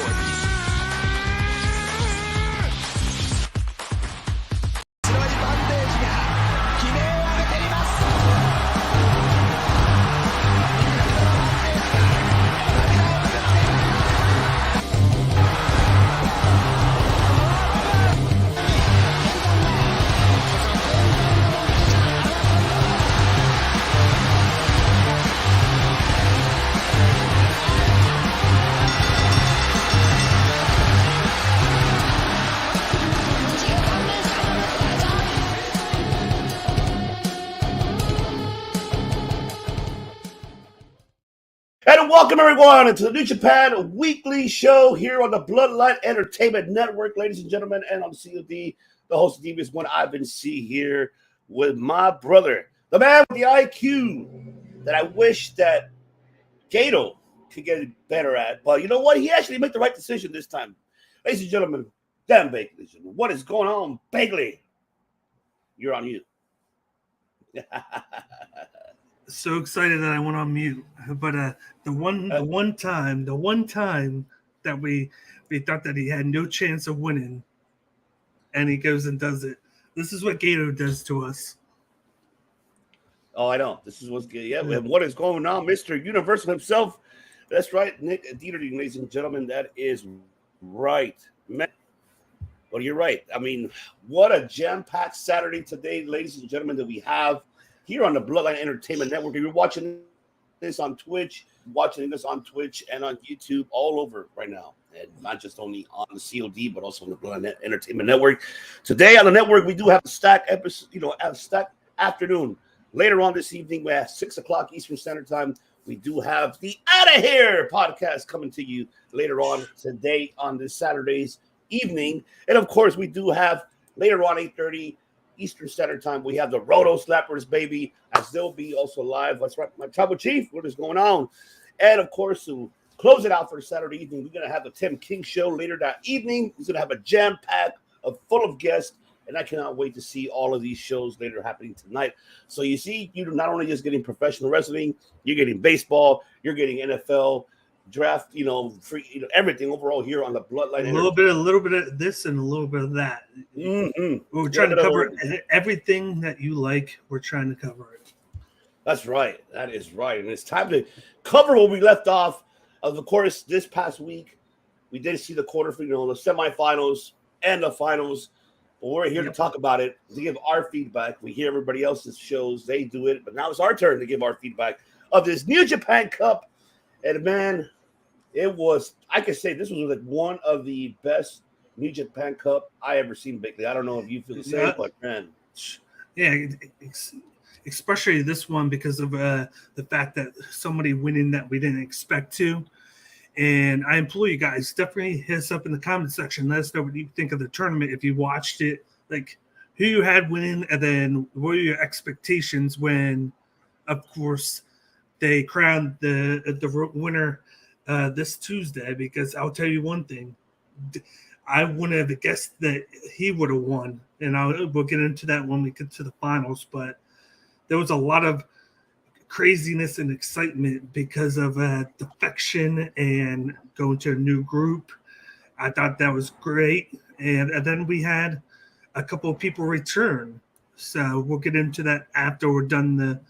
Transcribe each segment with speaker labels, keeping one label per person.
Speaker 1: forward.
Speaker 2: And welcome everyone to the New Japan Weekly Show here on the Bloodline Entertainment Network, ladies and gentlemen, and on COD, the host of DB's One Ivan C here with my brother, the man with the IQ that I wish that Gato could get better at. But you know what? He actually made the right decision this time. Ladies and gentlemen, Dan Bagley. What is going on, Bagley? You're on mute.
Speaker 3: So excited that I went on mute, but the one time that we thought that he had no chance of winning, and he goes and does it. This is what Gato does to us.
Speaker 2: Oh, I know. This is what's good. Yeah, what is going on, Mr. Universal himself? That's right, Nick Dieterling, ladies and gentlemen. That is right, man. Well, you're right. I mean, what a jam-packed Saturday today, ladies and gentlemen, that we have here on the Bloodline Entertainment Network. If you're watching this on Twitch, and on YouTube, all over right now, and not just only on the COD, but also on the Bloodline Entertainment Network. Today on the network, we do have a stack episode, a stack afternoon. Later on this evening, at 6 o'clock Eastern Standard Time, we do have the Outta Here podcast coming to you later on today on this Saturday's evening. And of course, we do have later on 8:30 Eastern Standard Time, we have the Roto Slappers, baby, as they'll be also live. That's right, my Tribal Chief, what is going on? And of course, to close it out for Saturday evening, we're going to have the Tim King Show later that evening. He's going to have a jam pack full of guests, and I cannot wait to see all of these shows later happening tonight. So you see, you're not only just getting professional wrestling, you're getting baseball, you're getting NFL draft, free, everything overall here on the Bloodline.
Speaker 3: A little bit of this and a little bit of that.
Speaker 2: Mm-hmm.
Speaker 3: We're trying to cover everything that you like. We're trying to cover it.
Speaker 2: That's right. That is right. And it's time to cover where we left off. Of course, this past week, we did see the the semifinals and the finals. But we're here to talk about it, to give our feedback. We hear everybody else's shows. They do it. But now it's our turn to give our feedback of this New Japan Cup. And, man, it was, I could say this was like one of the best New Japan Cup I ever seen, Bakley. I don't know if you feel the same, but, man.
Speaker 3: Yeah, especially this one because of the fact that somebody winning that we didn't expect to. And I implore you guys, definitely hit us up in the comment section. Let us know what you think of the tournament. If you watched it, like who you had winning, and then what are your expectations when, of course, they crowned the winner this Tuesday? Because I'll tell you one thing, I wouldn't have guessed that he would have won, and we'll get into that when we get to the finals. But there was a lot of craziness and excitement because of defection and going to a new group. I thought that was great, and then we had a couple of people return. So we'll get into that after we're done the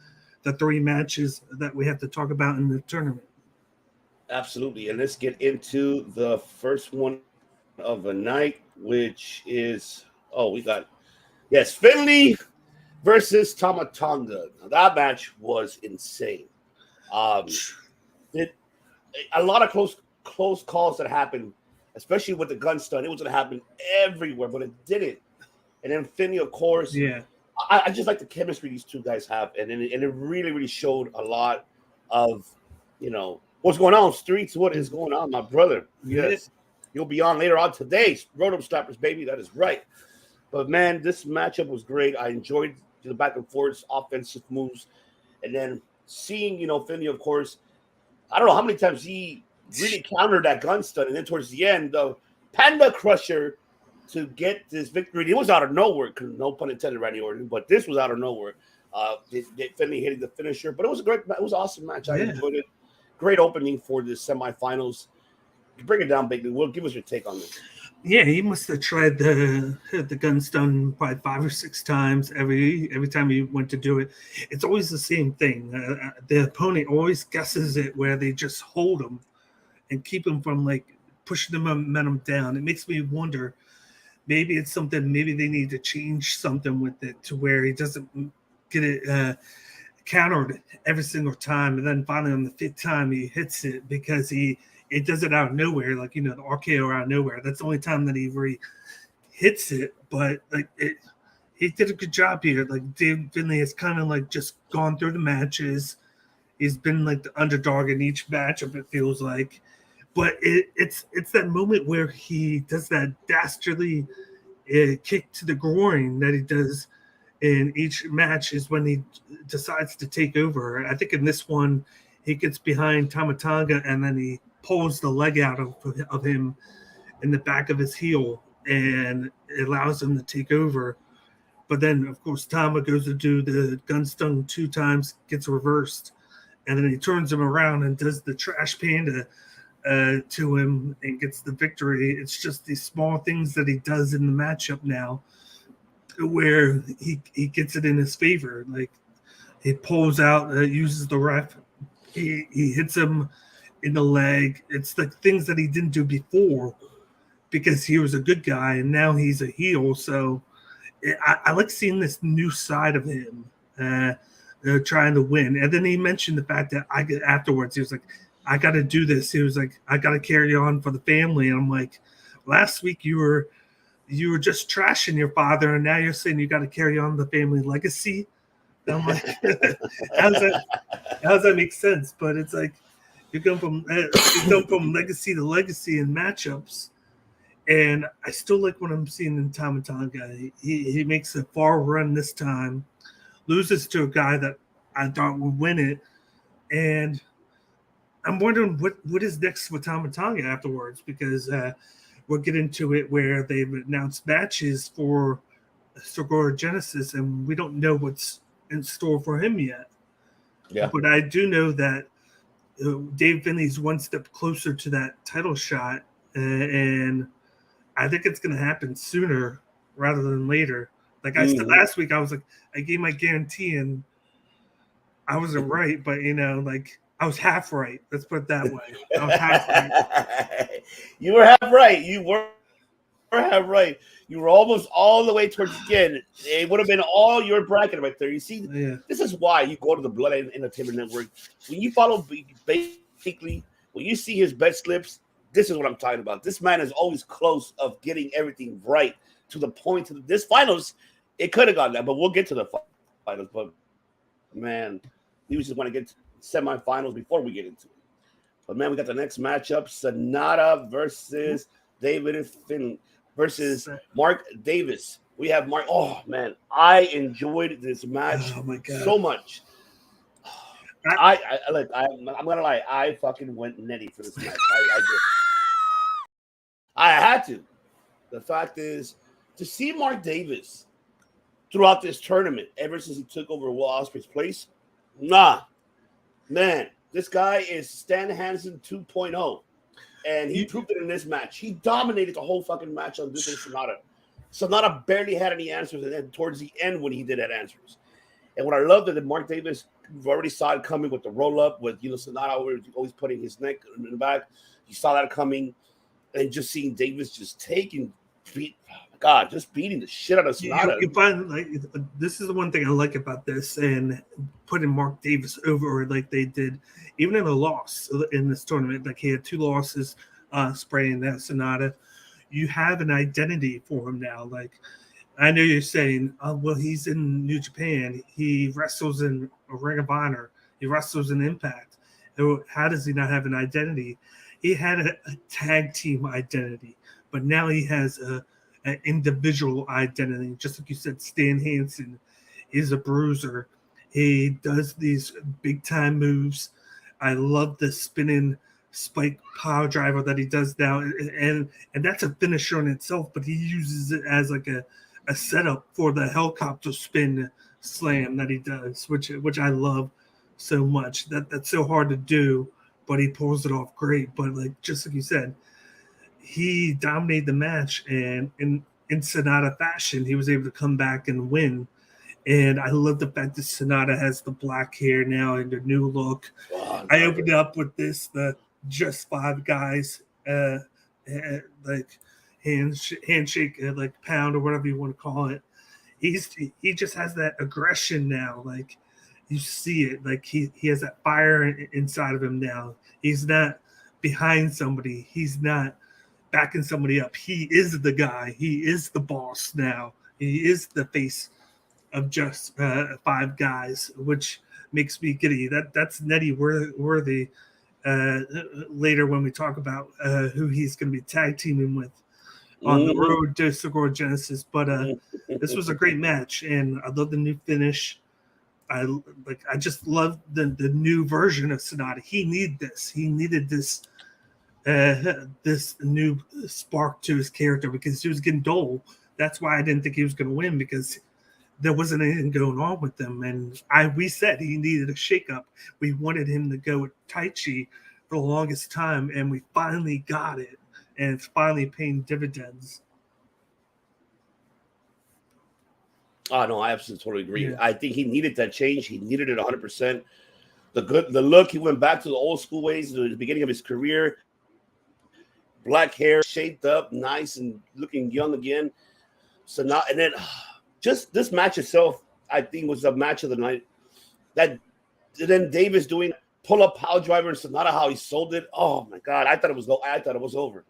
Speaker 3: three matches that we have to talk about in the tournament.
Speaker 2: Absolutely. And let's get into the first one of the night, which is, Finley versus Tama Tonga. Now, that match was insane. A lot of close calls that happened, especially with the gun stun. It was going to happen everywhere, but it didn't. And then Finley, of course.
Speaker 3: Yeah.
Speaker 2: I just like the chemistry these two guys have, and it really, really showed a lot of, what's going on, Streets. What is going on, my brother? Yes, you'll be on later on today. Roto Slappers, baby, that is right. But man, this matchup was great. I enjoyed the back and forth offensive moves, and then seeing Finley, of course. I don't know how many times he really countered that gun stun, and then towards the end, the Panda Crusher to get this victory. It was out of nowhere, no pun intended, Randy Orton, but this was out of nowhere. Finley hitting the finisher, but it was an awesome match. I enjoyed it. Great opening for the semifinals. Break it down, Bakley. Well, give us your take on this.
Speaker 3: Yeah, he must have tried the gun stun probably 5 or 6 times. Every time he went to do it, it's always the same thing. The opponent always guesses it where they just hold him and keep him from like pushing the momentum down. It makes me wonder. Maybe it's something. Maybe they need to change something with it to where he doesn't get it countered every single time, and then finally on the 5th time he hits it because it does it out of nowhere, like, you know, the RKO out of nowhere. That's the only time that he really hits it. But like he did a good job here. Like Dave Finlay has kind of like just gone through the matches. He's been like the underdog in each matchup, it feels like. But it's that moment where he does that dastardly kick to the groin that he does in each match is when he decides to take over. I think in this one, he gets behind Tama Tonga and then he pulls the leg out of him in the back of his heel, and it allows him to take over. But then, of course, Tama goes to do the gun stun 2 times, gets reversed, and then he turns him around and does the trash panda to him and gets the victory. It's just these small things that he does in the matchup now where he gets it in his favor. Like he pulls out, uses the ref, he hits him in the leg. It's the things that he didn't do before because he was a good guy and now he's a heel. So I like seeing this new side of him trying to win. And then he mentioned the fact that afterwards he was like, I got to do this. He was like, I got to carry on for the family. And I'm like, last week you were just trashing your father, and now you're saying you got to carry on the family legacy. And I'm like, how does that make sense? But it's like you go from legacy to legacy in matchups, and I still like what I'm seeing in Tama Tonga. He makes a far run this time, loses to a guy that I thought would win it, and I'm wondering what is next with Tama Tonga afterwards, because we'll get into it where they've announced matches for Segura Genesis, and we don't know what's in store for him yet.
Speaker 2: Yeah.
Speaker 3: But I do know that Dave Finley's one step closer to that title shot, and I think it's going to happen sooner rather than later. Like I said last week, I was like, I gave my guarantee, and I wasn't right, but you know, like I was half right. Let's put it that way. I was half right.
Speaker 2: You were half right. You were half right. You were almost all the way towards the end. It would have been all your bracket right there. You see, This is why you go to the Blood Entertainment Network. When you follow basically, when you see his bet slips, this is what I'm talking about. This man is always close of getting everything right to the point of this finals. It could have gone that, but we'll get to the finals. But man, we just want to get to semifinals before we get into it. But man, we got the next matchup: SANADA versus David Finn versus Mark Davis. We have Mark. Oh man, I enjoyed this match so much. I'm gonna lie, I fucking went netty for this match. I had to. The fact is, to see Mark Davis throughout this tournament, ever since he took over Will Ospreay's place, man, this guy is Stan Hansen 2.0, and he proved it in this match. He dominated the whole fucking match on this SANADA. SANADA barely had any answers, and then towards the end when he did have answers. And what I love that Mark Davis, we've already saw it coming with the roll up, with SANADA always putting his neck in the back. You saw that coming, and just seeing Davis just taking just beating the shit out of SANADA.
Speaker 3: You find like this is the one thing I like about this, and putting Mark Davis over like they did, even in a loss in this tournament. Like he had 2 losses, spraying that SANADA. You have an identity for him now. Like I know you're saying, well, he's in New Japan. He wrestles in a Ring of Honor. He wrestles in Impact. How does he not have an identity? He had a tag team identity, but now he has an individual identity. Just like you said, Stan Hansen is a bruiser. He does these big time moves. I love the spinning spike power driver that he does now, and that's a finisher in itself. But he uses it as like a setup for the helicopter spin slam that he does, which I love so much. That's so hard to do, but he pulls it off great. But like just like you said, he dominated the match, and in SANADA fashion, he was able to come back and win. And I love the fact that SANADA has the black hair now and the new look. I opened up with the just five guys, like handshake, like pound or whatever you want to call it. He just has that aggression now. Like you see it, like he has that fire inside of him now. He's not behind somebody. He's not backing somebody up. He is the guy. He is the boss now. He is the face of just five guys, which makes me giddy. That's Nettie Worthy. Later when we talk about who he's going to be tag teaming with on the road to Segura Genesis. But this was a great match, and I love the new finish. I just love the new version of SANADA. He needed this. He needed this this new spark to his character because he was getting dull. That's why I didn't think he was going to win, because there wasn't anything going on with them. And we said he needed a shakeup. We wanted him to go with Taichi for the longest time, and we finally got it. And it's finally paying dividends.
Speaker 2: Oh, no, I absolutely totally agree.
Speaker 3: Yeah.
Speaker 2: I think he needed that change. He needed it 100%. The look, he went back to the old school ways at the beginning of his career. Black hair, shaped up, nice and looking young again. So now, and then just this match itself, I think was a match of the night. That then Davis doing pull-up power driver and SANADA, how he sold it. Oh my God, I thought it was over.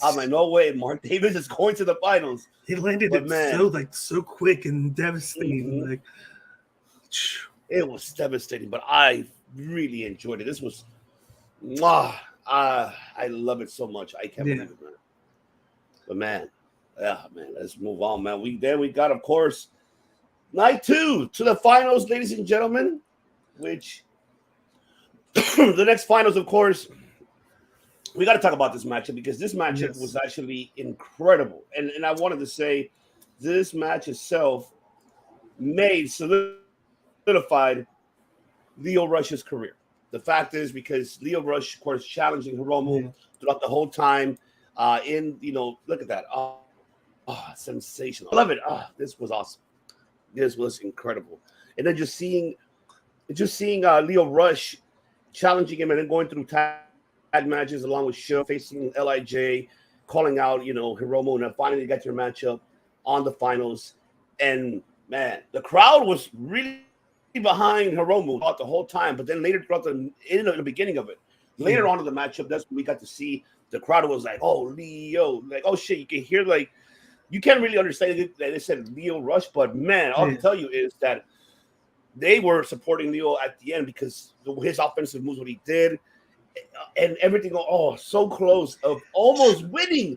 Speaker 2: I'm like, no way, Mark Davis is going to the finals.
Speaker 3: He landed so quick and devastating.
Speaker 2: Mm-hmm.
Speaker 3: Like
Speaker 2: it was devastating, but I really enjoyed it. This was, I love it so much. I can't believe it, man. But man, let's move on, man. We got, of course, night 2 to the finals, ladies and gentlemen. Which the next finals, of course. We got to talk about this matchup because this matchup was actually incredible. And I wanted to say this match itself solidified Lio Rush's career. The fact is, because Lio Rush, of course, challenging Hiromu throughout the whole time. Look at that. Oh, sensational. I love it. This was awesome. This was incredible. And then just seeing Lio Rush challenging him and then going through tag matches along with Show, facing LIJ, calling out, Hiromu, and then finally got your matchup on the finals. And man, the crowd was really behind Hiromu throughout the whole time, but then later throughout the beginning of it, later on in the matchup, that's when we got to see the crowd was like, oh, Lio, like, oh shit, you can hear, like, you can't really understand it that they said Lio Rush, but man, all I can tell you is that they were supporting Lio at the end because his offensive moves, what he did, and everything, so close of almost winning.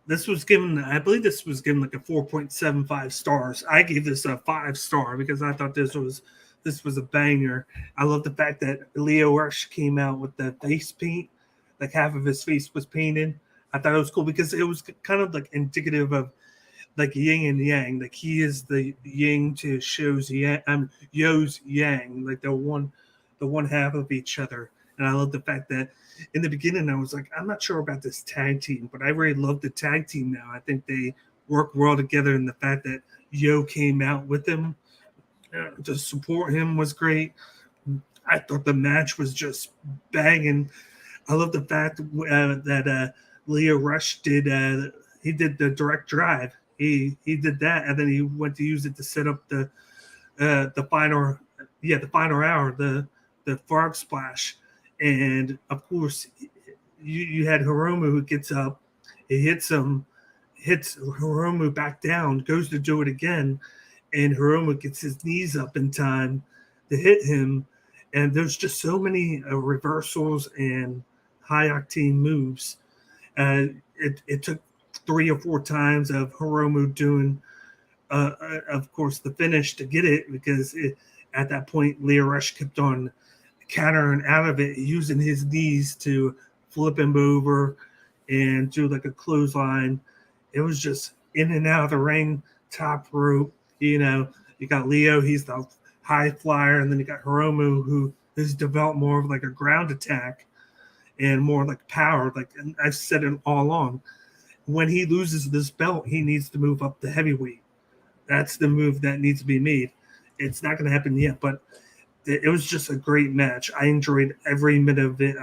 Speaker 3: This was given, I believe this was given like a 4.75 stars. I gave this a 5-star because I thought this was a banger. I love the fact that Lio Rush came out with the face paint, like half of his face was painted. I thought it was cool because it was kind of like indicative of like yin and yang. Like he is the yin to Yo's yang, like the one half of each other. And I love the fact that in the beginning I was like, I'm not sure about this tag team, but I really love the tag team now. I think they work well together, and the fact that Yo came out with him to support him was great. I thought the match was just banging. I love the fact that Lio Rush did he did the direct drive. He did that, and then he went to use it to set up the final hour, the frog splash. And of course, you had Hiromu who gets up, he hits Hiromu back down, goes to do it again, and Hiromu gets his knees up in time to hit him. And there's just so many reversals and high octane moves. It took 3 or 4 times of Hiromu doing, of course, the finish to get it, because at that point, Lio Rush kept on countering out of it, using his knees to flip him over and do like a clothesline. It was just in and out of the ring, top rope. You got Lio, he's the high flyer, and then you got Hiromu, who who's developed more of like a ground attack and more like power. Like I've said it all along. When he loses this belt, he needs to move up the heavyweight. That's the move that needs to be made. It's not going to happen yet, but it was just a great match. I enjoyed every minute of it.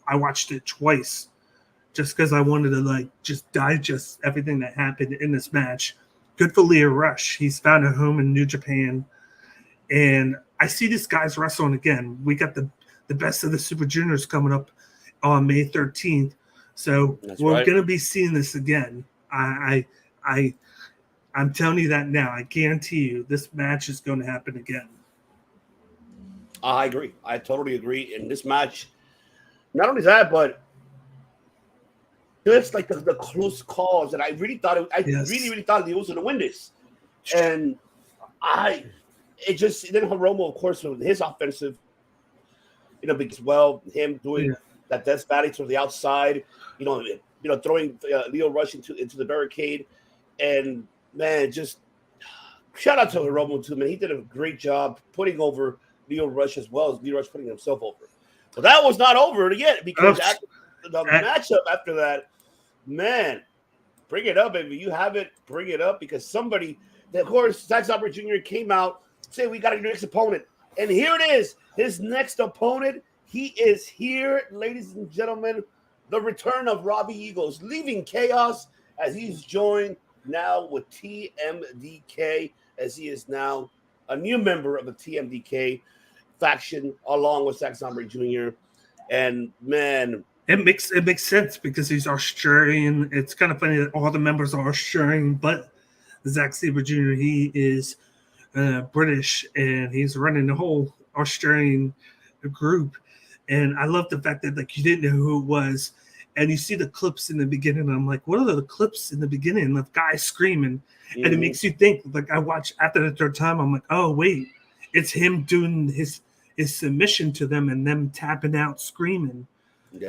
Speaker 3: I watched it twice just because I wanted to like just digest everything that happened in this match. Good for Leo Rush. He's found a home in New Japan, and I see these guys wrestling again. We got the best of the Super Juniors coming up on May 13th, so we're going to be seeing this again. I'm telling you that now. I guarantee you this match is going to happen again.
Speaker 2: I agree. I totally agree. In this match, not only that, but just like the close calls that I really thought really thought he was going to win this. And then Hiromu, of course, with his offensive, because him doing that Death Valley to the outside, throwing Leo Rush into the barricade, and man, just shout out to Hiromu too, man. He did a great job putting over Leo Rush as well as Leo Rush putting himself over. But that was not over yet, because the matchup after that, man, bring it up, baby. You have it, bring it up, because somebody, of course, Zack Sabre Jr. came out, said we got a next opponent. And here it is, his next opponent. He is here, ladies and gentlemen. The return of Robbie Eagles, leaving Chaos as he's joined now with TMDK, as he is now a new member of the TMDK faction along with Zack Sabre Jr. And man,
Speaker 3: it makes sense because he's Australian. It's kind of funny that all the members are Australian, but Zack Sabre Jr. he is British, and he's running the whole Australian group. And I love the fact that like you didn't know who it was. And you see the clips in the beginning, and I'm like, what are the clips in the beginning of guys screaming? Mm-hmm. And it makes you think, like I watched after the third time, I'm like, oh, wait, it's him doing his submission to them and them tapping out screaming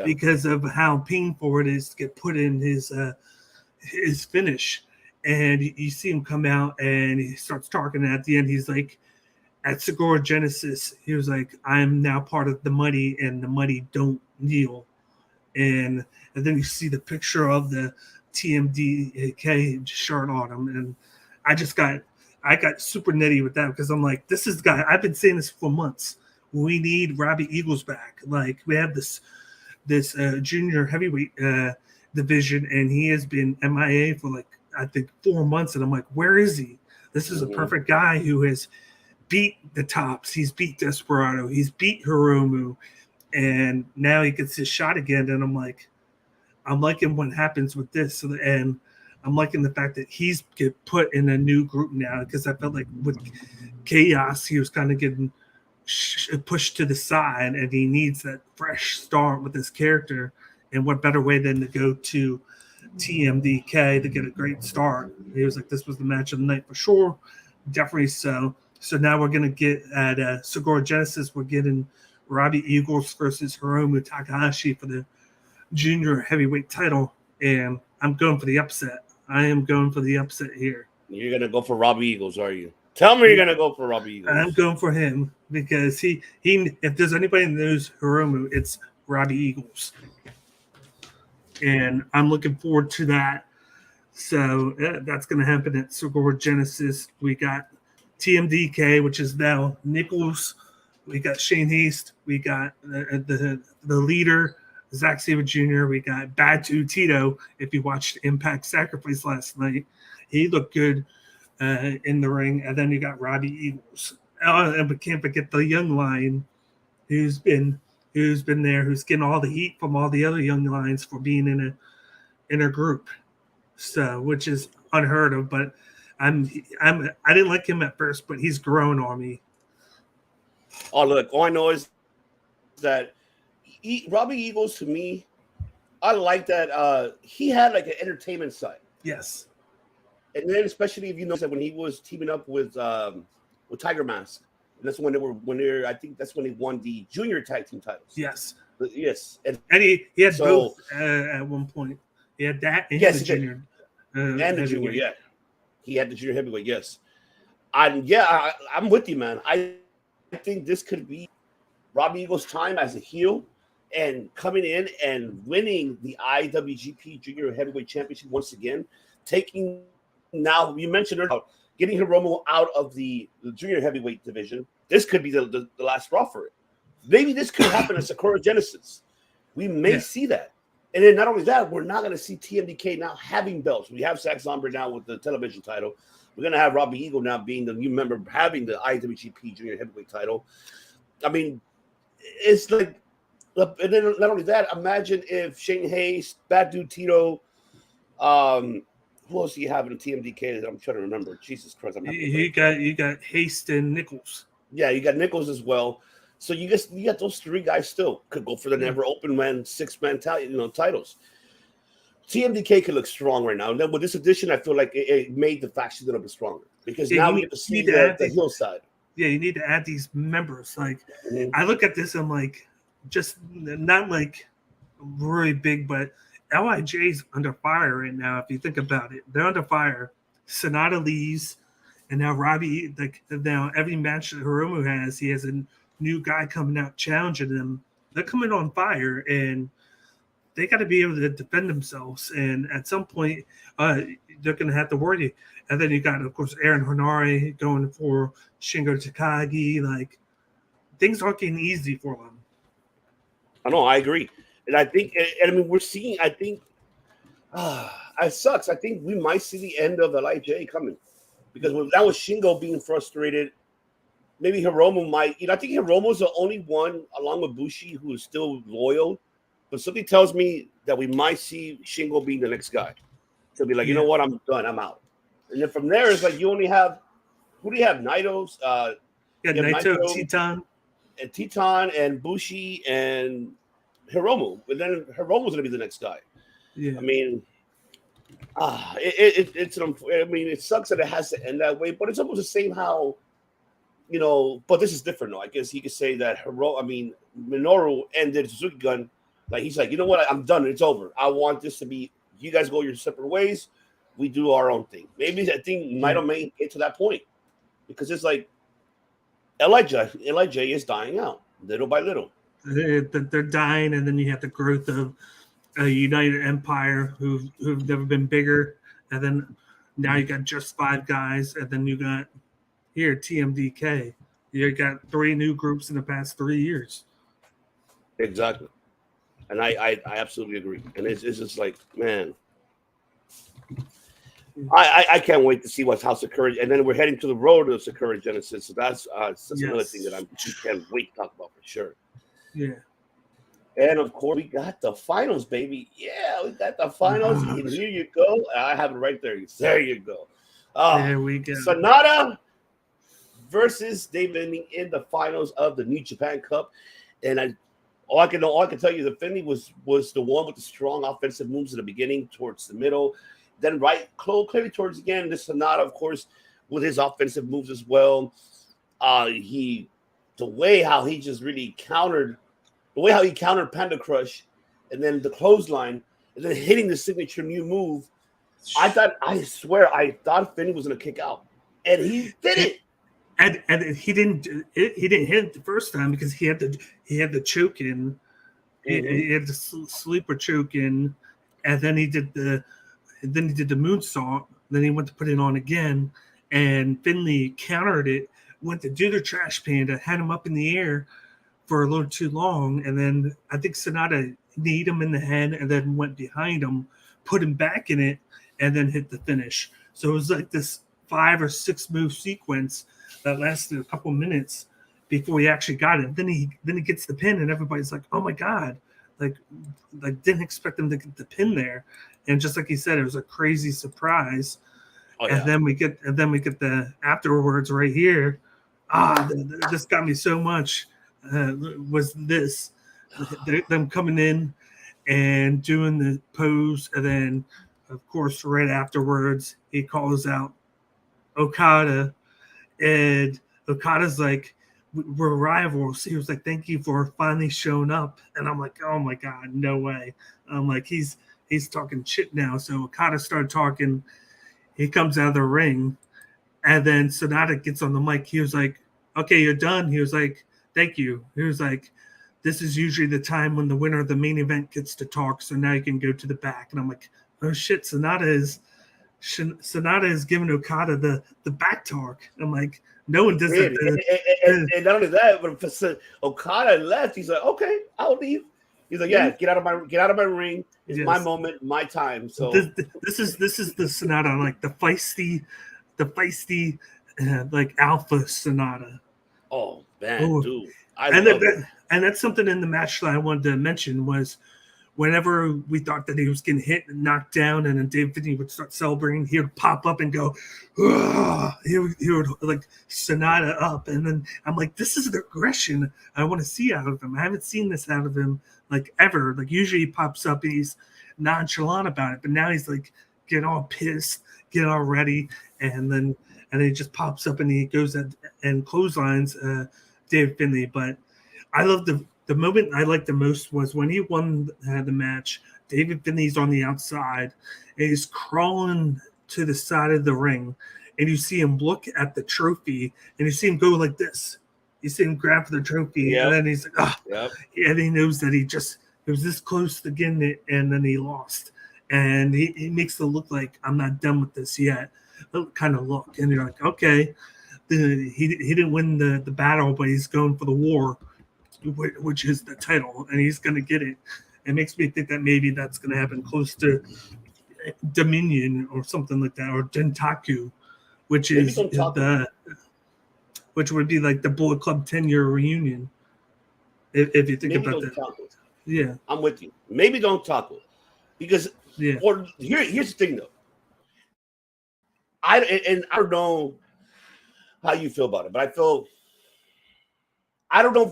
Speaker 3: because of how painful it is to get put in his finish. And you see him come out and he starts talking. And at the end, he's like, at Segura Genesis, he was like, I'm now part of the Muddy, and the Muddy don't kneel. And then you see the picture of the TMDK shirt on him, and I got super nitty with that because I'm like, this is the guy. I've been saying this for months. We need Robbie Eagles back. Like we have this junior heavyweight division, and he has been MIA for like I think 4 months, and I'm like, where is he? This is a perfect guy who has beat the tops. He's beat Desperado. He's beat Hiromu. And now he gets his shot again, and I'm liking what happens with this. And I'm liking the fact that he's get put in a new group now, because I felt like with Chaos, he was kind of getting pushed to the side, and he needs that fresh start with his character. And what better way than to go to TMDK to get a great start? He was like, this was the match of the night for sure. Definitely so. So now we're going to get at Segura Genesis, we're getting Robbie Eagles versus Hiromu Takahashi for the junior heavyweight title, and I'm going for the upset. I am going for the upset here.
Speaker 2: You're going to go for Robbie Eagles, are you? Tell me you're going to go for Robbie Eagles.
Speaker 3: I'm going for him because he if there's anybody that knows Hiromu, it's Robbie Eagles. And I'm looking forward to that. So that's going to happen at Segura Genesis. We got TMDK, which is now Nichols. We got Shane Haste. We got the leader, Zack Sabre Jr. We got Batu Tito. If you watched Impact Sacrifice last night, he looked good in the ring. And then you got Robbie Eagles. And we can't forget the young lion who's been there, who's getting all the heat from all the other young lions for being in a group. So, which is unheard of. But I didn't like him at first, but he's grown on me.
Speaker 2: Oh, look, all I know is that Robbie Eagles, to me, I like that he had like an entertainment side.
Speaker 3: Yes.
Speaker 2: And then especially if you know that when he was teaming up with Tiger Mask, and that's when I think that's when he won the junior tag team titles.
Speaker 3: Yes.
Speaker 2: Yes.
Speaker 3: And he had both at one point. He had that and the junior.
Speaker 2: And the junior, yeah. He had the junior heavyweight, yes. I'm with you, man. I think this could be Robbie Eagles' time as a heel and coming in and winning the IWGP Junior Heavyweight Championship once again, taking now you mentioned earlier getting Hiromu out of the Junior Heavyweight division. This could be the last straw for it. Maybe this could happen at Sakura Genesis. We may see that. And then not only that, we're not going to see TMDK now having belts. We have Zack Sabre now with the television title. We're going to have Robbie Eagle now being the new member having the IWGP Junior Heavyweight title. I mean, it's like, and then not only that, imagine if Shane Hayes, Bad Dude Tito, who else do you have in the TMDK that I'm trying to remember? Jesus Christ.
Speaker 3: You got Hayes and Nichols.
Speaker 2: Yeah, you got Nichols as well. So you got those three guys still could go for the never open man 6-man titles. TMDK could look strong right now. And then with this addition, I feel like it made the faction a little bit stronger because now we get to see the heel side.
Speaker 3: Yeah, you need to add these members. Like I look at this, I'm like, just not like really big, but LIJ's under fire right now. If you think about it, they're under fire. SANADA leaves, and now Robbie. Now every match that Hiromu has, he has a new guy coming out challenging them. They're coming on fire, and they got to be able to defend themselves. And at some point, they're going to have to worry. And then you got, of course, Aaron Hanare going for Shingo Takagi. Like things aren't getting easy for them.
Speaker 2: I know, I agree. And I think, and I mean, we're seeing, I think, it sucks. I think we might see the end of LIJ coming because that was Shingo being frustrated. Maybe Hiromu might, I think Hiromu's the only one, along with Bushi, who is still loyal. But something tells me that we might see Shingo being the next guy. To be like, you know what, I'm done, I'm out. And then from there, it's like you only have, who do you have? Naito's?
Speaker 3: Naito, Titan.
Speaker 2: And Titan and Bushi and Hiromu. But then Hiromu's going to be the next guy.
Speaker 3: Yeah.
Speaker 2: I mean, it sucks that it has to end that way, but it's almost the same how, but this is different though. I guess he could say that Minoru ended Suzuki Gun. Like he's like, you know what? I'm done. It's over. I want this to be, you guys go your separate ways. We do our own thing. Maybe I think Naito may get to that point because it's like LIJ is dying out little by little.
Speaker 3: They're dying, and then you have the growth of a United Empire who've never been bigger, and then now you got just 5 guys, and then you got here TMDK. You got 3 new groups in the past 3 years.
Speaker 2: Exactly, and I absolutely agree. And it's just like, man, I can't wait to see what's House of Courage, and then we're heading to the road of Sakura Genesis. So that's another thing that I can't wait to talk about for sure.
Speaker 3: Yeah.
Speaker 2: And of course, we got the finals, baby. Yeah, we got the finals. And here you go. I have it right there. There you go.
Speaker 3: There we go.
Speaker 2: SANADA versus David Finlay in the finals of the New Japan Cup. And all I can tell you, the Finlay was the one with the strong offensive moves in the beginning, towards the middle. Then clearly towards the end, this SANADA, of course, with his offensive moves as well. The way how he just really countered Panda Crush, and then the clothesline, and then hitting the signature new move. I thought Finlay was going to kick out, and he did it.
Speaker 3: And he didn't hit it the first time because he had the choke in, he had the sleeper choke in, and then he did the moonsault. Then he went to put it on again, and Finlay countered it. Went to do the trash panda, had him up in the air for a little too long, and then I think SANADA kneed him in the head and then went behind him, put him back in it, and then hit the finish. So it was like this 5 or 6 move sequence that lasted a couple minutes before he actually got it. Then he gets the pin, and everybody's like, "Oh my god!" Like didn't expect him to get the pin there, and just like he said, it was a crazy surprise. Oh, yeah. And then we get the afterwards right here. This got me so much. Was this them coming in and doing the pose, and then of course right afterwards he calls out Okada, and Okada's like, "We're rivals." He was like, "Thank you for finally showing up," and I'm like, "Oh my god, no way!" I'm like, he's talking shit now. So Okada started talking. He comes out of the ring, and then SANADA gets on the mic. He was like, "Okay, you're done." He was like, thank you. He was like, this is usually the time when the winner of the main event gets to talk, so now you can go to the back. And I'm like, oh shit, SANADA is giving Okada the back talk. I'm like, no one does that.
Speaker 2: And not only that, but if Okada left, he's like, okay, I'll leave. He's like, yeah, get out of my ring. It's my moment, my time. So
Speaker 3: this is the SANADA, like the feisty like alpha SANADA.
Speaker 2: Oh man, dude, I love it.
Speaker 3: And that's something in the match that I wanted to mention was whenever we thought that he was getting hit and knocked down, and then Dave Finney would start celebrating, he would pop up and go, he would like SANADA up. And then I'm like, this is the aggression I want to see out of him. I haven't seen this out of him like ever. Like usually he pops up and he's nonchalant about it, but now he's like getting all pissed, getting all ready, and then he just pops up and he goes and clotheslines Dave Finley. But I love the moment I liked the most was when he won the match. David Finley's on the outside and he's crawling to the side of the ring, and you see him look at the trophy and you see him go like this. You see him grab the trophy, and then he's like, and he knows that he was this close to getting it, and then he lost. And he makes it look like, I'm not done with this yet, kind of look. And you're like, okay, he didn't win the battle, but he's going for the war, which is the title, and he's going to get it. It makes me think that maybe that's going to happen close to Dominion or something like that, or Dentaku, which is which would be like the Bullet Club 10-year reunion. If you think maybe about that. Yeah.
Speaker 2: I'm with you. Maybe don't taco. Because here's the thing though. I don't know how you feel about it, but I don't know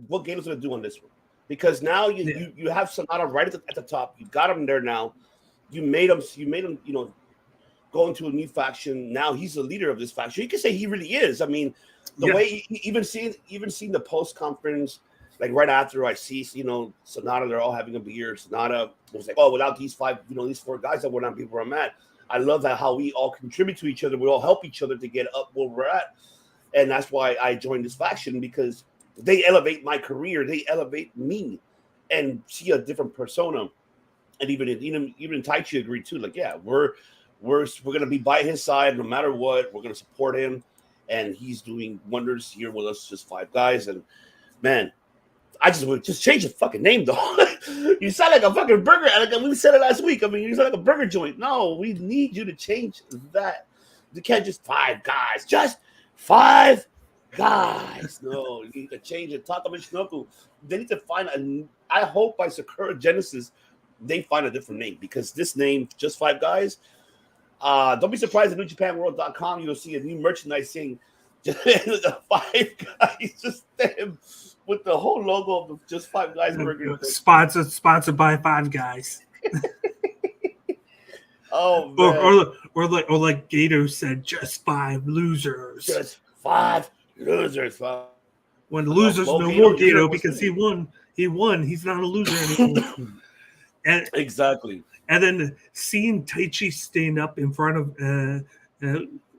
Speaker 2: what Gato's gonna do on this one. Because now you have SANADA right at the top. You got him there now. You made him, go into a new faction. Now he's the leader of this faction. You can say he really is. I mean, the way even seeing the post conference, like right after I see, SANADA, they're all having a beer. SANADA was like, oh, without these these four guys that were not people where I'm at. I love that how we all contribute to each other. We all help each other to get up where we're at. And that's why I joined this faction, because they elevate my career. They elevate me and see a different persona. And even Taichi agreed too. Like, yeah, we're gonna be by his side no matter what. We're gonna support him, and he's doing wonders here with us, just five guys. And man, I would just change the fucking name though. You sound like a fucking burger. Like we said it last week. I mean, you sound like a burger joint. No, we need you to change that. You can't just five guys. Just five guys. No, you need to change it. Takumi Shinoku. They need to find I hope by Sakura Genesis they find a different name, because this name, just five guys. Don't be surprised at NewJapanWorld.com. You'll see a new merchandise saying the five guys, just them with the whole logo of the Just Five Guys burger.
Speaker 3: Sponsored by Five Guys.
Speaker 2: Oh man.
Speaker 3: Or like Gato said, just five losers.
Speaker 2: Just five losers.
Speaker 3: When the losers no more Gato, because he won. He's not a loser anymore.
Speaker 2: Exactly.
Speaker 3: And then seeing Taichi stand up in front of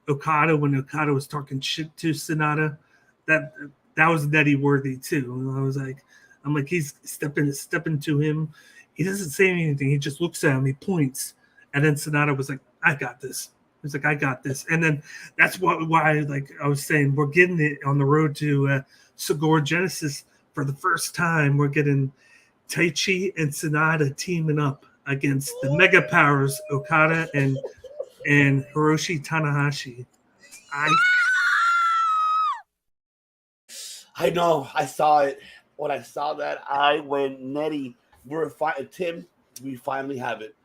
Speaker 3: Okada when Okada was talking shit to SANADA, that was Nettie worthy too. I'm like, he's stepping to him. He doesn't say anything. He just looks at him. He points, and then SANADA was like, "I got this." He's like, "I got this." And then that's why like I was saying, we're getting it on the road to Sakura Genesis for the first time. We're getting Taichi and SANADA teaming up against the mega powers Okada and Hiroshi Tanahashi.
Speaker 2: I know. I saw it. When I saw that, I went, Nettie, Tim, we finally have it.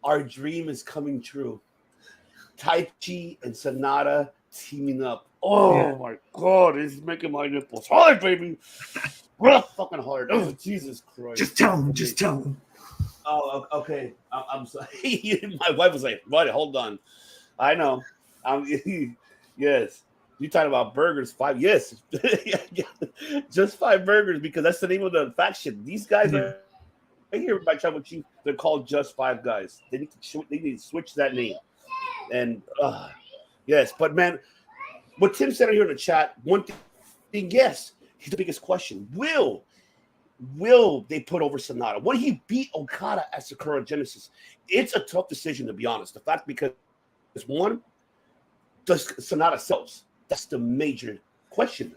Speaker 2: Our dream is coming true. Taichi and SANADA teaming up. Oh my God, it's making my nipples hard, baby. Real fucking hard. Oh, Jesus Christ.
Speaker 3: Just tell him.
Speaker 2: Oh, okay. I'm sorry. My wife was like, buddy, hold on. I know. Yes. You talking about burgers? Five? Yes. Just five burgers, because that's the name of the faction. These guys are here by Tribal Chief. They're called Just Five Guys. They need to switch that name. And yes, but man, what Tim said here in the chat, one thing, yes, He's the biggest question. Will they put over SANADA? Will he beat Okada at Sakura Genesis? It's a tough decision, to be honest. The fact because one, does SANADA sells? That's the major question.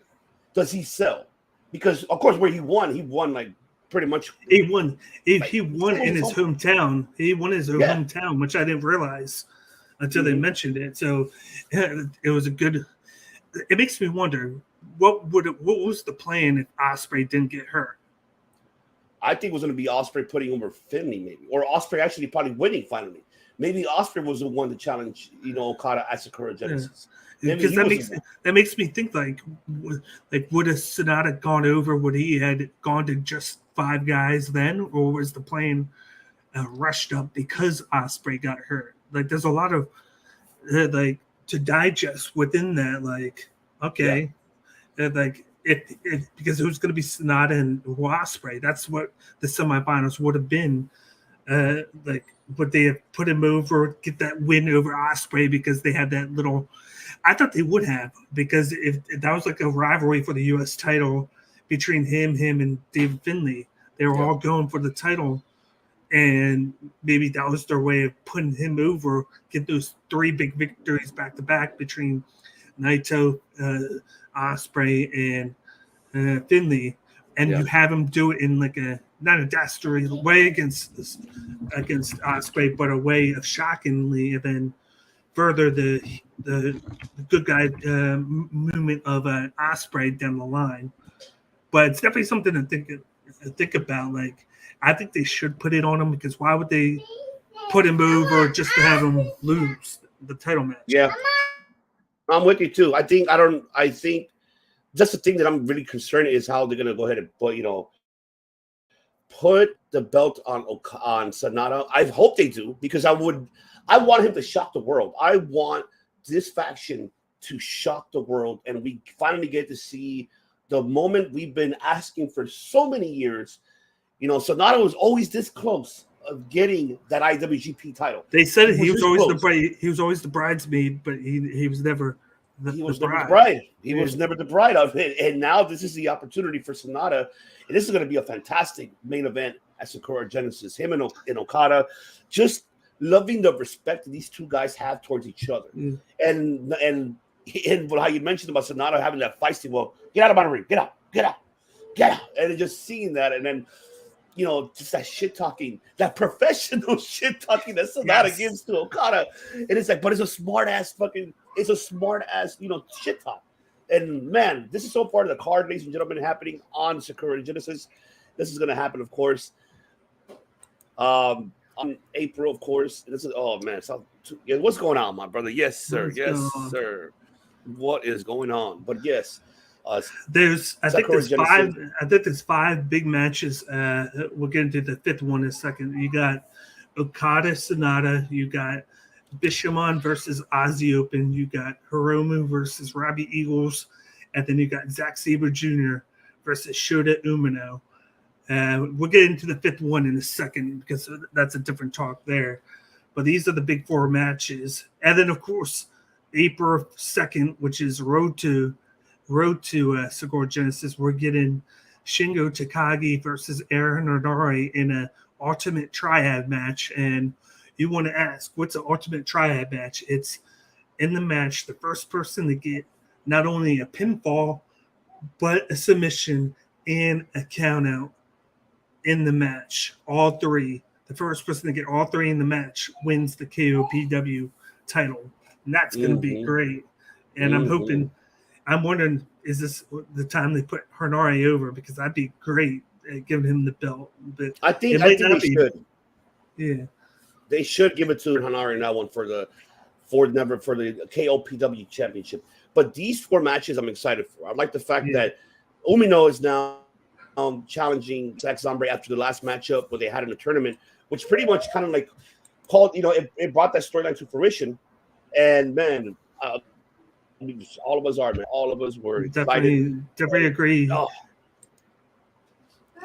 Speaker 2: Does he sell? Because of course, where he won like pretty much.
Speaker 3: He won. He won in his hometown. He won his hometown, which I didn't realize until they mentioned it. So it was a good. It makes me wonder what was the plan if Ospreay didn't get hurt.
Speaker 2: I think it was going to be Ospreay putting over Finley, maybe, or Ospreay actually probably winning finally. Maybe Ospreay was the one to challenge, Okada at Sakura Genesis.
Speaker 3: Because that makes me think like would a SANADA gone over? Would he had gone to just 5 guys then, or was the plan rushed up because Ospreay got hurt? Like there's a lot of like to digest within that. Like okay, like it because it was going to be SANADA and Ospreay. That's what the semifinals would have been. Like would they have put him over, get that win over Ospreay because they had that little. I thought they would have, because if that was like a rivalry for the U.S. title between him, and David Finlay. They were all going for the title, and maybe that was their way of putting him over, get those 3 big victories back to back between Naito, Ospreay, and Finlay, and you have him do it in like a not a dastardly way against Ospreay, but a way of shockingly, and then further the good guy movement of Ospreay down the line. But it's definitely something to think about. Like I think they should put it on him, because why would they put him over just to have him lose the title match?
Speaker 2: Yeah, I'm with you too. I think just the thing that I'm really concerned is how they're gonna go ahead and put the belt on SANADA. I hope they do, because I want him to shock the world. I want this faction to shock the world, and we finally get to see the moment we've been asking for so many years. SANADA was always this close of getting that IWGP title.
Speaker 3: They said he was always the bride. He was always the bridesmaid, but he was never the
Speaker 2: bride. He was never the bride of it. And now this is the opportunity for SANADA, and this is going to be a fantastic main event at Sakura Genesis. Him and Okada, just loving the respect that these two guys have towards each other, and how you mentioned about SANADA having that feisty, well, get out of my ring, get out, and just seeing that, and then just that shit talking, that professional shit talking that SANADA gives to Okada, and it's like, but it's a smart ass shit talk. And man, this is so part of the card, ladies and gentlemen, happening on Sakura Genesis. This is going to happen, of course. On April, of course. This is what's going on, my brother? Yes, sir. Sir. What is going on? But yes,
Speaker 3: I think there's 5 big matches. We'll get into the 5th one in a second. You got Okada, SANADA. You got Bishamon versus Ozzy Open. You got Hiromu versus Robbie Eagles, and then you got Zack Sabre Jr. versus Shota Umino. We'll get into the 5th one in a second, because that's a different talk there. But these are the big 4 matches. And then, of course, April 2nd, which is Road to Sakura Genesis, we're getting Shingo Takagi versus Aaron Henare in an Ultimate Triad match. And you want to ask, what's an Ultimate Triad match? It's in the match, the first person to get not only a pinfall, but a submission and a countout in the match. All 3. The first person to get all 3 in the match wins the KOPW title. And that's going to be great. And I'm wondering, is this the time they put Henare over? Because that'd be great at giving him the belt. But
Speaker 2: I think they should.
Speaker 3: Yeah.
Speaker 2: They should give it to Henare in that one for the KOPW championship. But these 4 matches I'm excited for. I like the fact that Umino is now challenging Zack Sabre after the last matchup where they had in the tournament, which pretty much kind of like called, it brought that storyline to fruition. And man, all of us are, man. All of us were excited.
Speaker 3: Definitely agree.
Speaker 2: Oh.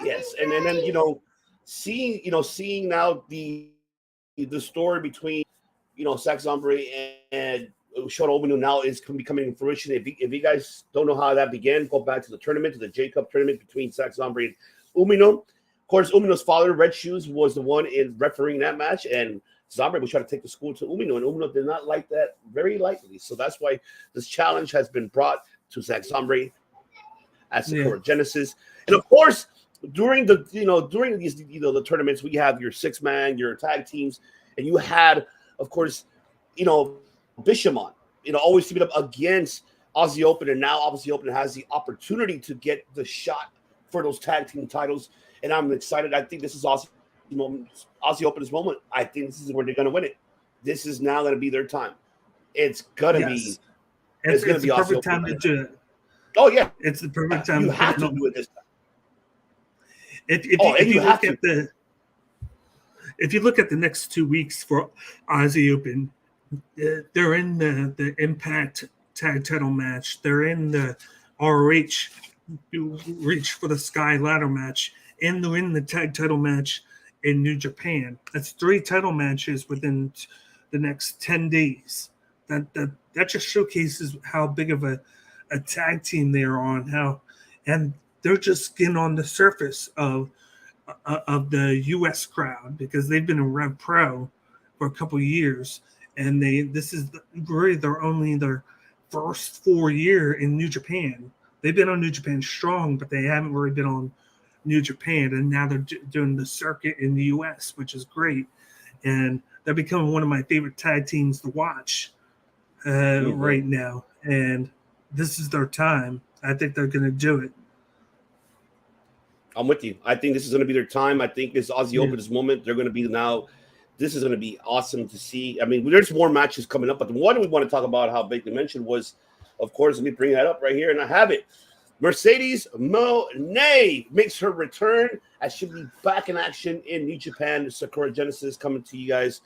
Speaker 2: Yes, and then seeing now the story between Zack Sabre and Shota Umino now is becoming in fruition. If you guys don't know how that began, go back to the tournament, to the J Cup tournament between Zack Sabre and Umino. Of course, Umino's father, Red Shoes, was the one in refereeing that match, and Sabre was trying to take the school to Umino, and Umino did not like that very lightly. So that's why this challenge has been brought to Zack Sabre at Sakura Genesis. And of course, during these the tournaments, we have your 6-man, your tag teams, and you had, of course, Bishamon, always teaming up against Aussie Open, and now Aussie Open has the opportunity to get the shot for those tag team titles, and I'm excited. I think this is Aussie Open's moment. I think this is where they're going to win it. This is now going to be their time. It's going to be. It's going to be
Speaker 3: the perfect time to do it. Oh yeah, it's the perfect time. You have to do it this time. If you look at the next 2 weeks for Aussie Open, they're in the Impact Tag Title match. They're in the ROH Reach for the Sky ladder match, and they're in the Tag Title match in New Japan. That's 3 title matches within the next 10 days. That just showcases how big of a tag team they are on. And they're just getting on the surface of the U.S. crowd, because they've been in Rev Pro for a couple of years, and this is really their first 4 year in New Japan. They've been on New Japan Strong, but they haven't really been on New Japan, and now they're doing the circuit in the U.S., which is great, and they're becoming one of my favorite tag teams to watch right now, and this is their time. I think they're going to do it.
Speaker 2: I'm with you. I think this is going to be their time. I think this Aussie Open's moment. They're going to be now. This is going to be awesome to see. I mean, there's more matches coming up, but the one we want to talk about, how Baker mentioned, was, of course, let me bring that up right here, and I have it. Mercedes Moné makes her return, as she'll be back in action in New Japan. Sakura Genesis coming to you guys,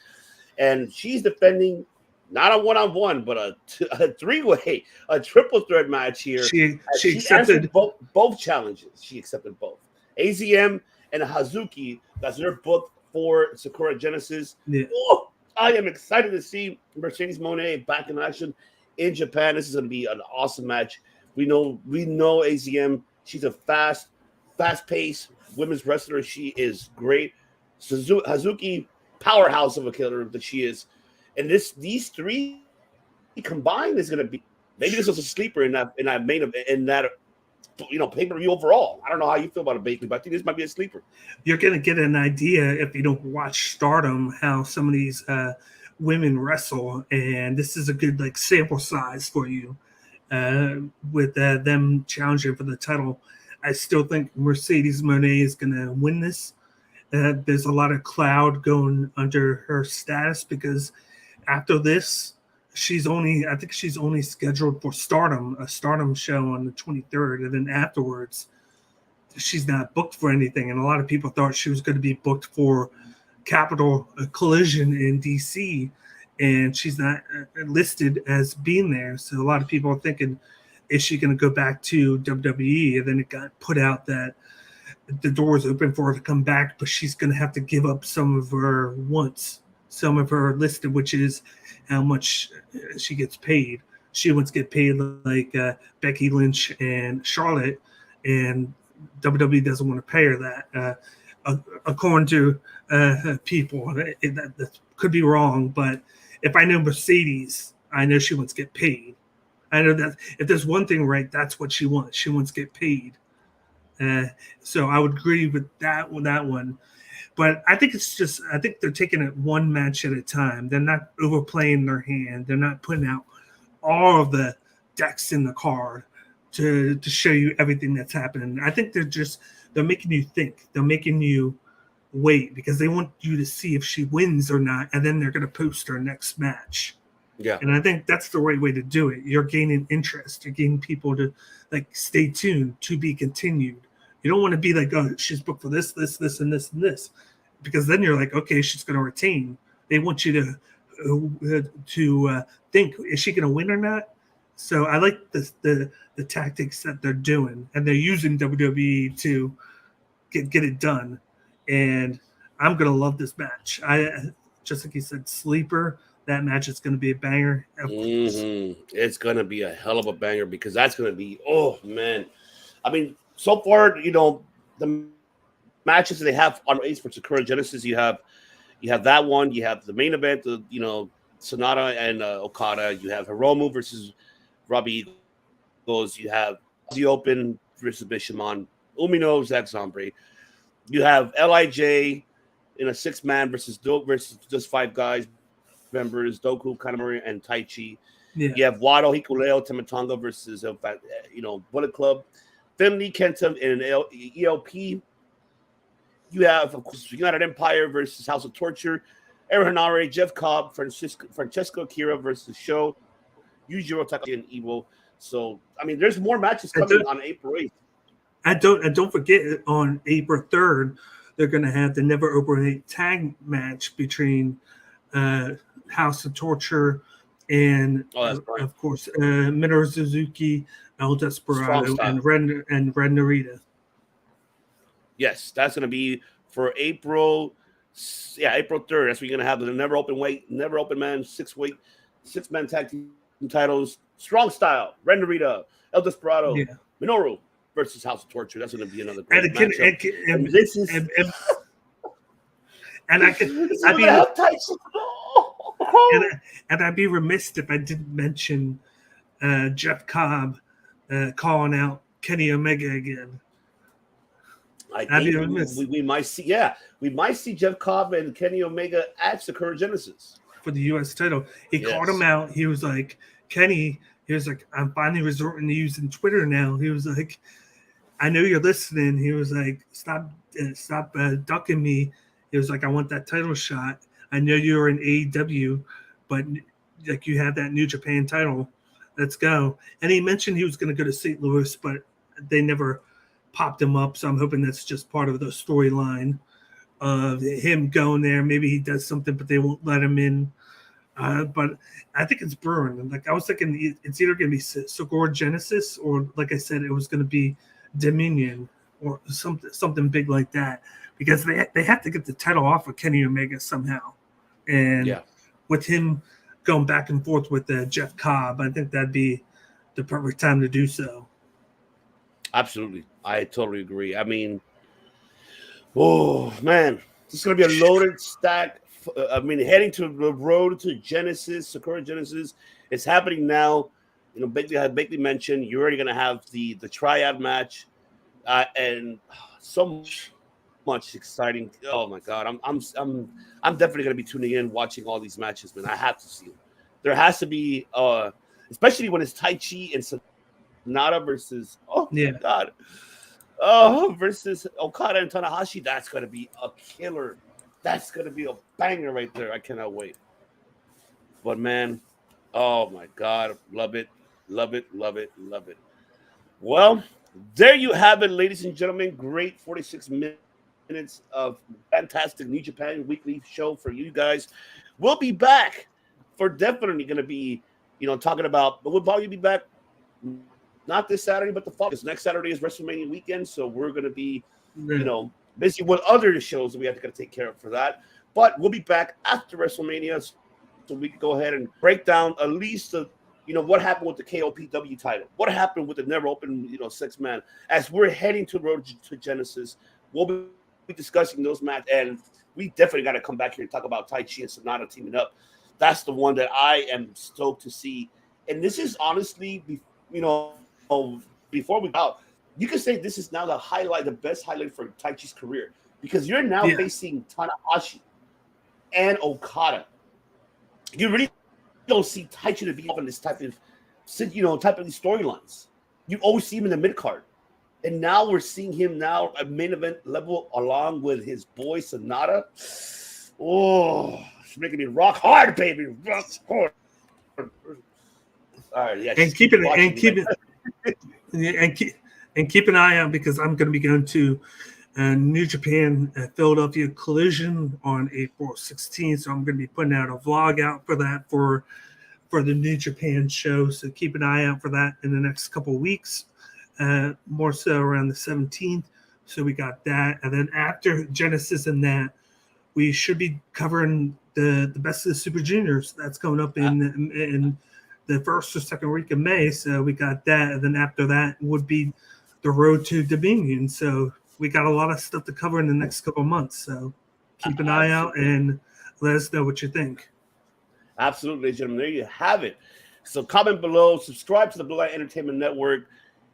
Speaker 2: and she's defending not a one-on-one, but a 3-way, a triple threat match here. She accepted both challenges. She accepted both. AZM and Hazuki, that's their book for Sakura Genesis. Yeah. Oh, I am excited to see Mercedes Moné back in action in Japan. This is going to be an awesome match. We know AZM. She's a fast-paced women's wrestler. She is great. Hazuki, powerhouse of a killer that she is. And these 3 combined is going to be, maybe this is a sleeper in that main event, in that pay-per-view overall. I don't know how you feel about it, Bakley, but I think this might be a sleeper.
Speaker 3: You're going to get an idea, if you don't watch Stardom, how some of these women wrestle, and this is a good sample size for you with them challenging for the title. I still think Mercedes Moné is going to win this. There's a lot of cloud going under her status, because after this, she's only scheduled for Stardom, a Stardom show on the 23rd, and then afterwards, she's not booked for anything. And a lot of people thought she was going to be booked for Capital Collision in DC, and she's not listed as being there. So a lot of people are thinking, is she going to go back to WWE? And then it got put out that the door is open for her to come back, but she's going to have to give up some of her wants, some of her listed, which is how much she gets paid. She wants to get paid like Becky Lynch and Charlotte, and WWE doesn't want to pay her that. According to people, that could be wrong, but if I know Mercedes, I know she wants to get paid. I know that if there's one thing right, that's what she wants. She wants to get paid. So I would agree with that one. But I think they're taking it one match at a time. They're not overplaying their hand. They're not putting out all of the decks in the card to show you everything that's happening. I think they're making you think. They're making you wait, because they want you to see if she wins or not, and then they're going to post her next match.
Speaker 2: Yeah.
Speaker 3: And I think that's the right way to do it. You're gaining interest. You're getting people to stay tuned, to be continued. You don't want to be like, oh, she's booked for this, and this, and this, because then you're like, okay, she's going to retain. They want you to think, is she going to win or not? So I like the tactics that they're doing, and they're using WWE to get it done. And I'm going to love this match. Just like you said, sleeper. that match is going to be a banger.
Speaker 2: It's going to be a hell of a banger because that's going to be, oh, man. I mean, so far, the matches they have on Ace for Sakura Genesis, you have that one. You have the main event, SANADA and Okada. You have Hiromu versus Robbie Eagles. You have the Open versus Bishamon. Umino, Zack Zombie. You have LIJ in a 6-man versus just 5 guys members, Doku, Kanemaru, and Taichi.
Speaker 3: Yeah.
Speaker 2: You have Wado, Hikuleo, Tamatonga versus Bullet Club. Finley, Kenta, and ELP. You have, of course, United Empire versus House of Torture. Aaron Hanare, Jeff Cobb, Francesco Akira versus Sho. Yujiro Takahashi and Evo. So, I mean, there's more matches coming on April 8th.
Speaker 3: And don't forget, on April 3rd, they're going to have the Never Open tag match between House of Torture and, of course, Minoru Suzuki, El Desperado, and Ren Narita.
Speaker 2: Yes, that's going to be for April 3rd. That's where you're going to have the Never Open Man 6-man tag team titles. Strong Style, Ren Narita, El Desperado, Minoru versus House of Torture. That's going to be another great matchup.
Speaker 3: And I'd be remiss if I didn't mention Jeff Cobb calling out Kenny Omega again.
Speaker 2: I think we might see Jeff Cobb and Kenny Omega at Sakura Genesis
Speaker 3: for the U.S. title. He called him out. He was like, Kenny. He was like, I'm finally resorting to using Twitter now. He was like, I know you're listening. He was like, stop ducking me. He was like, I want that title shot. I know you're in AEW, but like you have that New Japan title. Let's go. And he mentioned he was going to go to St. Louis, but they never popped him up. So I'm hoping that's just part of the storyline of him going there. Maybe he does something, but they won't let him in. But I think it's brewing. Like I was thinking, it's either going to be Sakura Genesis or, like I said, it was going to be Dominion or something big like that, because they have to get the title off of Kenny Omega somehow. And with him going back and forth with Jeff Cobb, I think that'd be the perfect time to do so.
Speaker 2: Absolutely. I totally agree. I mean, oh, man, this is going to be a loaded stack. I mean, heading to the road to Genesis, Sakura Genesis. It's happening now. Bakley mentioned you're already going to have the triad match, and so much exciting. Oh my God, I'm definitely going to be tuning in, watching all these matches, man. I have to see them. There has to be, especially when it's Taichi and SANADA versus versus Okada and Tanahashi. That's going to be a killer. That's going to be a banger right there. I cannot wait. But, man, oh, my God. Love it. Love it. Love it. Love it. Well, there you have it, ladies and gentlemen. Great 46 minutes of fantastic New Japan weekly show for you guys. We'll be back for definitely going to be, talking about, but we'll probably be back not this Saturday, but the following. Because next Saturday is WrestleMania weekend, so we're going to be, busy with other shows that we have to take care of for that. But we'll be back after WrestleMania, so we can go ahead and break down at least what happened with the KOPW title, what happened with the Never Open 6-man. As we're heading to the road to Genesis, we'll be discussing those matches, and we definitely got to come back here and talk about Taichi and SANADA teaming up. That's the one that I am stoked to see, and this is honestly, before we go out, you can say this is now the best highlight for Taichi's career, because you're now facing Tanahashi and Okada. You really don't see Taichi to be on this type of these storylines. You always see him in the mid card, and now we're seeing him at main event level along with his boy SANADA. Oh, it's making me rock hard, baby, rock hard. All right, yeah,
Speaker 3: and keep an eye out, because I'm going to be going to New Japan Philadelphia Collision on April 16th. So I'm going to be putting out a vlog out for that for the New Japan show. So keep an eye out for that in the next couple of weeks, more so around the 17th. So we got that. And then after Genesis and that, we should be covering the best of the Super Juniors. That's coming up in the first or second week of May. So we got that, and then after that would be the road to Dominion. So we got a lot of stuff to cover in the next couple of months. So keep an eye out and let us know what you think.
Speaker 2: Absolutely, ladies and gentlemen. There you have it. So comment below, subscribe to the Bloodline Entertainment Network.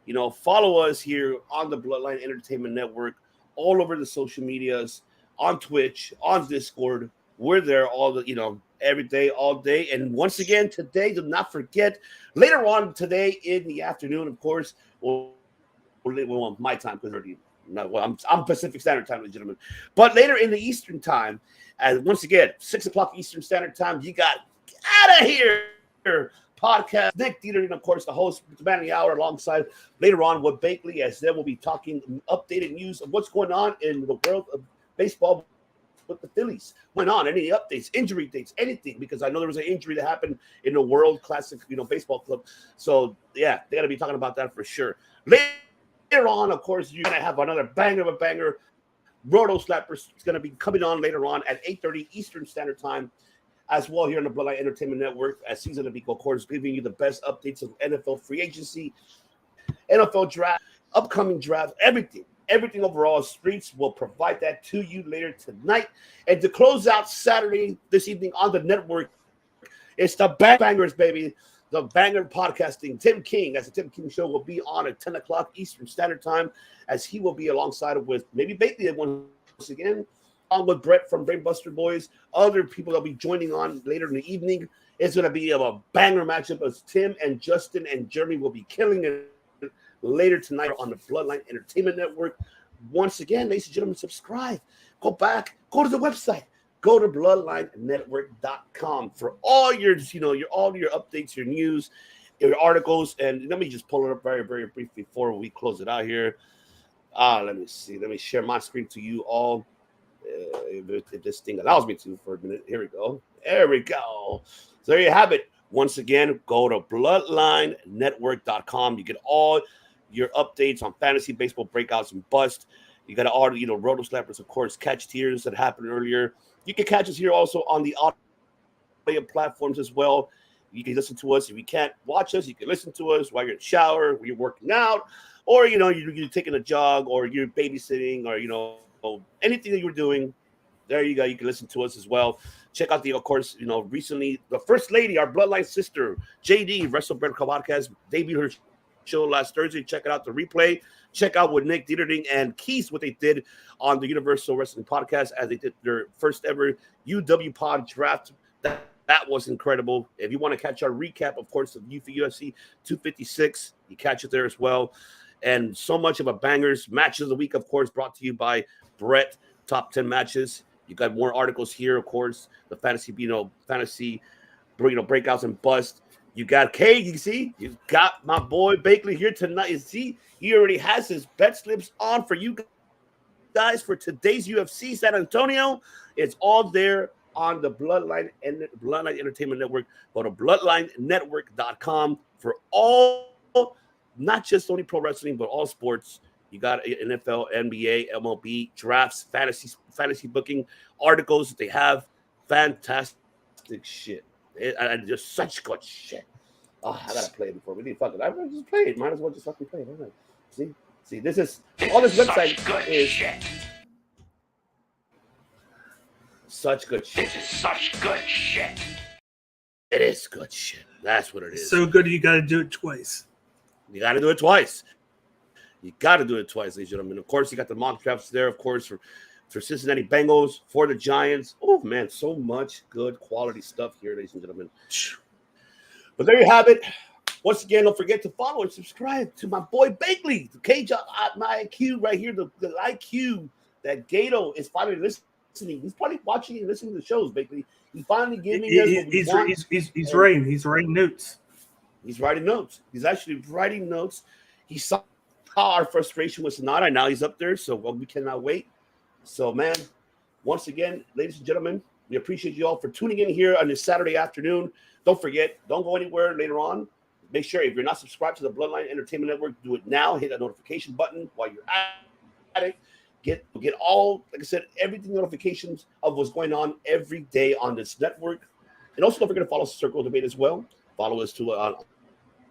Speaker 2: You know, follow us here on the Bloodline Entertainment Network, all over the social medias, on Twitch, on Discord. We're there all the, every day, all day. And once again, today, do not forget, later on today in the afternoon, of course, well my time, because I'm Pacific Standard Time, ladies and gentlemen. But later in the Eastern Time, as once again, 6 o'clock Eastern Standard Time, you got out of here podcast. Nick Dieter, and of course, the host, the man of the hour, alongside later on with Bakley, as they will be talking updated news of what's going on in the world of baseball with the Phillies. Went on any updates, injury dates, anything, because I know there was an injury that happened in the World Classic, baseball club. So yeah, they got to be talking about that for sure. Later on, of course, you're gonna have another banger of a banger. Roto Slappers is gonna be coming on later on at 8:30 Eastern Standard Time, as well here on the Bloodline Entertainment Network, as Season of Equal Course, giving you the best updates of NFL free agency, NFL draft, upcoming draft, everything overall. Streets will provide that to you later tonight. And to close out Saturday this evening on the network, it's the bangers, baby. The banger podcasting. Tim King, as the Tim King Show, will be on at 10 o'clock Eastern Standard Time, as he will be alongside with maybe Bakley once again, along with Brett from Brainbuster Boys, other people that'll be joining on later in the evening. It's going to be a banger matchup as Tim and Justin and Jeremy will be killing it later tonight on the Bloodline Entertainment Network. Once again, ladies and gentlemen, subscribe. Go back. Go to the website. Go to bloodlinenetwork.com for all your, all your updates, your news, your articles. And let me just pull it up very, very briefly before we close it out here. Let me see. Let me share my screen to you all. If this thing allows me to for a minute. Here we go. There we go. So there you have it. Once again, go to bloodlinenetwork.com. You get all your updates on fantasy baseball breakouts and bust. You got all the, Roto Slappers, of course, catch tiers that happened earlier. You can catch us here also on the audio platforms as well. You can listen to us. If you can't watch us, you can listen to us while you're in the shower, while you're working out, or, you're taking a jog, or you're babysitting, or, anything that you're doing. There you go. You can listen to us as well. Check out of course, recently the First Lady, our bloodline sister, JD, Wrestle Bread Podcast, debuted her show last Thursday. Check it out, the replay. Check out with Nick Dieterding and Keith what they did on the Universal Wrestling Podcast as they did their first ever UW Pod draft. That was incredible. If you want to catch our recap, of course, of UFC 256, you catch it there as well. And so much of a bangers. Matches of the week, of course, brought to you by Brett, top 10 matches. You got more articles here, of course, the fantasy breakouts and bust. You got K, you see, you got my boy Bakley here tonight. You see, he already has his bet slips on for you guys for today's UFC San Antonio. It's all there on the Bloodline Entertainment Network. Go to bloodlinenetwork.com for all, not just only pro wrestling, but all sports. You got NFL, NBA, MLB, drafts, fantasy booking, articles that they have. Fantastic shit. And just such good shit. Oh, I gotta play it before we need fucking. I just play it. Might as well just fucking play it. All right. See, this is all this website is shit. Such good shit.
Speaker 1: This is such good shit.
Speaker 2: It is good shit. That's what it is.
Speaker 3: So good, you got to do it twice.
Speaker 2: You got to do it twice. Ladies and gentlemen. Of course, you got the mock drafts there, of course, for Cincinnati Bengals, for the Giants. Oh, man, so much good quality stuff here, ladies and gentlemen. But there you have it. Once again, don't forget to follow and subscribe to my boy Bakley, the cage my IQ right here, the IQ that Gato is finally listening. He's probably watching and listening to the shows, Bakley. He's finally giving us what we want.
Speaker 3: He's writing. He's writing notes.
Speaker 2: He's writing notes. He's actually writing notes. He saw our frustration with SANADA, and now he's up there, so we cannot wait. So, man, once again, ladies and gentlemen, we appreciate you all for tuning in here on this Saturday afternoon. Don't forget, don't go anywhere later on. Make sure if you're not subscribed to the Bloodline Entertainment Network, do it now. Hit that notification button while you're at it. get all, like I said, everything notifications of what's going on every day on this network. And also don't forget to follow Circle Debate as well. Follow us on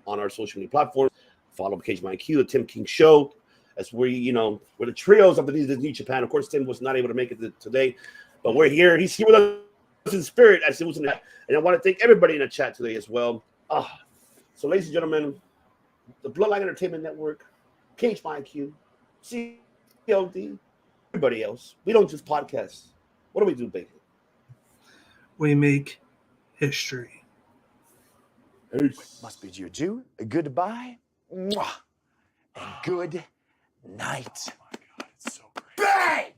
Speaker 2: our social media platforms. Follow Cage My IQ, the Tim King Show. That's where we're the trios of the New Japan. Of course, Tim was not able to make it today, but we're here. He's here with us in spirit, as it was in that. And I want to thank everybody in the chat today as well. So, ladies and gentlemen, the Bloodline Entertainment Network, Cage My IQ, CLD, everybody else. We don't just podcast. What do we do, baby?
Speaker 3: We make history.
Speaker 2: Peace.
Speaker 4: Must bid you adieu, a goodbye, mwah, and good night.
Speaker 1: Oh my God, it's so great.
Speaker 4: Bang!